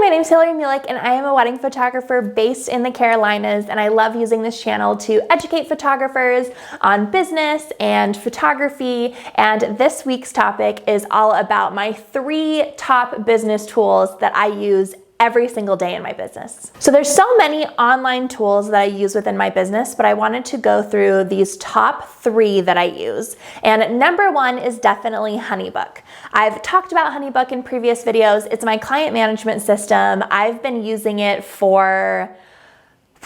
my name's Hillary Mulick and I am a wedding photographer based in the Carolinas, and I love using this channel to educate photographers on business and photography. And this week's topic is all about my 3 top business tools that I use every single day in my business. So there's so many online tools that I use within my business, but I wanted to go through these top 3 that I use. And number 1 is definitely HoneyBook. I've talked about HoneyBook in previous videos. It's my client management system. I've been using it for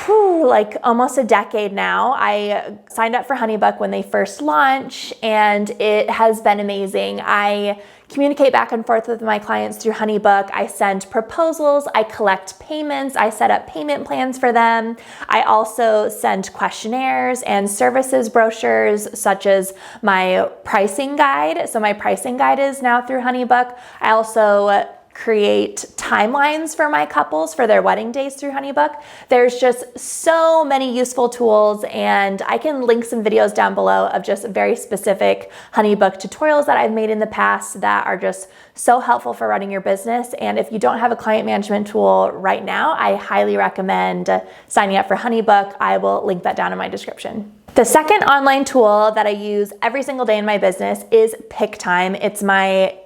like almost a decade now. I signed up for HoneyBook when they first launched, and it has been amazing. I communicate back and forth with my clients through HoneyBook. I send proposals, I collect payments, I set up payment plans for them. I also send questionnaires and services brochures, such as my pricing guide. So my pricing guide is now through HoneyBook. I also create timelines for my couples for their wedding days through HoneyBook. There's just so many useful tools, and I can link some videos down below of just very specific HoneyBook tutorials that I've made in the past that are just so helpful for running your business. And if you don't have a client management tool right now, I highly recommend signing up for HoneyBook. I will link that down in my description. The second online tool that I use every single day in my business is pic-time. It's my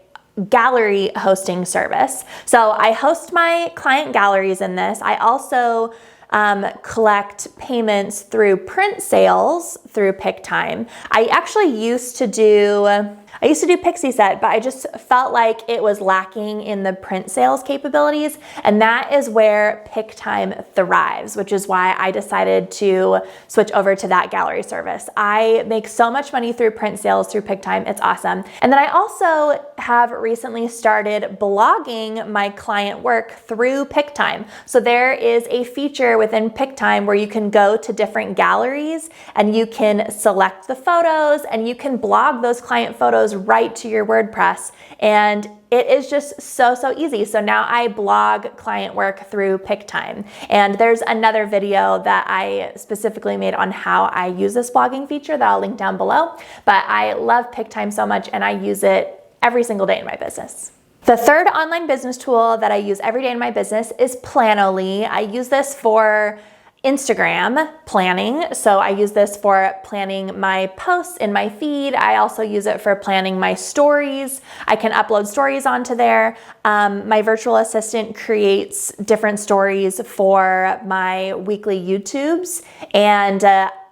gallery hosting service. So I host my client galleries in this. I also collect payments through print sales through pic-time. I actually used to do Pixie Set, but I just felt like it was lacking in the print sales capabilities, and that is where pic-time thrives, which is why I decided to switch over to that gallery service. I make so much money through print sales through pic-time. It's awesome. And then I also have recently started blogging my client work through pic-time. So there is a feature within pic-time where you can go to different galleries and you can select the photos and you can blog those client photos right to your WordPress. And it is just so easy. So now I blog client work through pic-time. And there's another video that I specifically made on how I use this blogging feature that I'll link down below. But I love pic-time so much, and I use it every single day in my business. The third online business tool that I use every day in my business is Planoly. I use this for Instagram planning. So I use this for planning my posts in my feed. I also use it for planning my stories. I can upload stories onto there. My virtual assistant creates different stories for my weekly YouTubes, and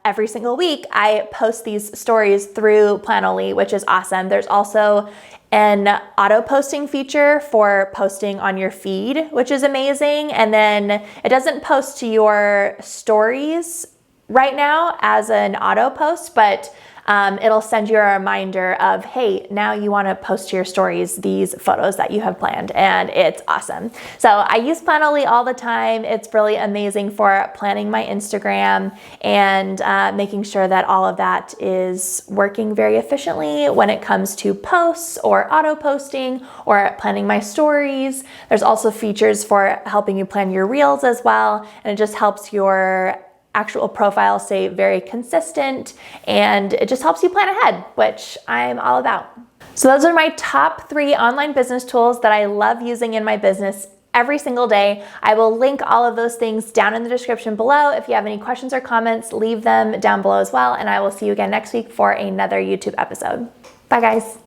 every single week I post these stories through Planoly, which is awesome. There's also an auto posting feature for posting on your feed, which is amazing. And then it doesn't post to your stories right now as an auto post, but it'll send you a reminder of, hey, now you want to post to your stories these photos that you have planned, and it's awesome. So I use Planoly all the time. It's really amazing for planning my Instagram and making sure that all of that is working very efficiently when it comes to posts or auto posting or planning my stories. There's also features for helping you plan your reels as well, and it just helps your actual profile stay very consistent, and it just helps you plan ahead, which I'm all about. So those are my top 3 online business tools that I love using in my business every single day. I will link all of those things down in the description below. If you have any questions or comments, leave them down below as well, and I will see you again next week for another YouTube episode. Bye guys.